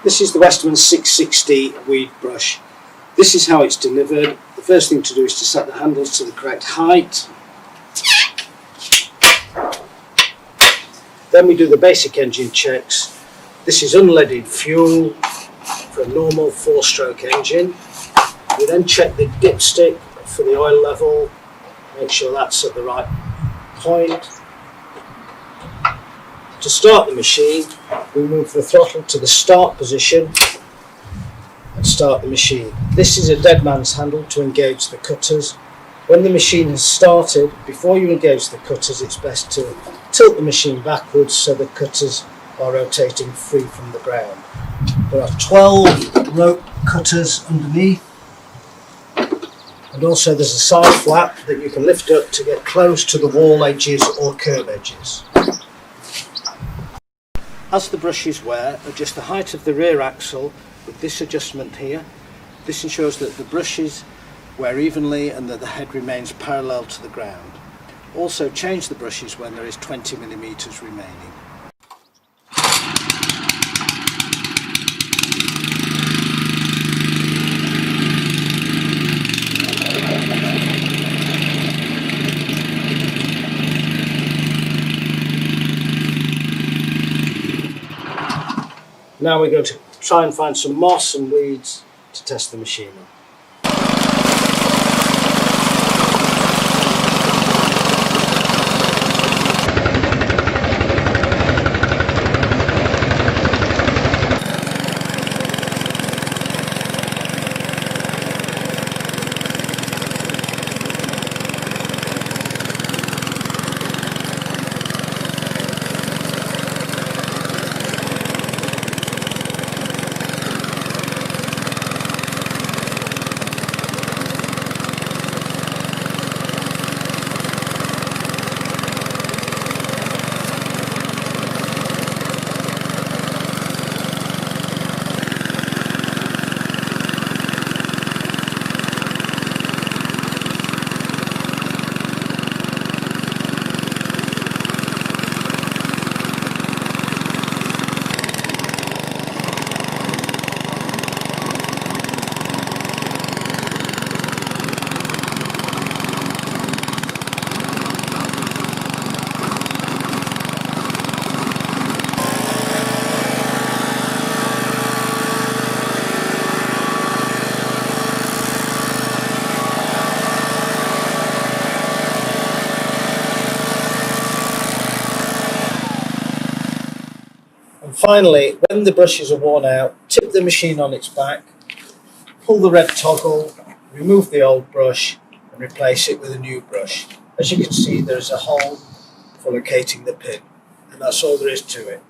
This is the Westermann 660 weed brush. This is how it's delivered. The first thing to do is to set the handles to the correct height. Then we do the basic engine checks. This is unleaded fuel for a normal 4-stroke engine. We then check the dipstick for the oil level, make sure that's at the right point. To start the machine, we move the throttle to the start position and start the machine. This is a dead man's handle to engage the cutters. When the machine has started, before you engage the cutters, it's best to tilt the machine backwards so the cutters are rotating free from the ground. There are 12 rope cutters underneath, and also there's a side flap that you can lift up to get close to the wall edges or curb edges. As the brushes wear, adjust the height of the rear axle with this adjustment here. This ensures that the brushes wear evenly and that the head remains parallel to the ground. Also change the brushes when there is 20mm remaining. Now we're going to try and find some moss and weeds to test the machine on. And finally, when the brushes are worn out, tip the machine on its back, pull the red toggle, remove the old brush and replace it with a new brush. As you can see, there is a hole for locating the pin, and that's all there is to it.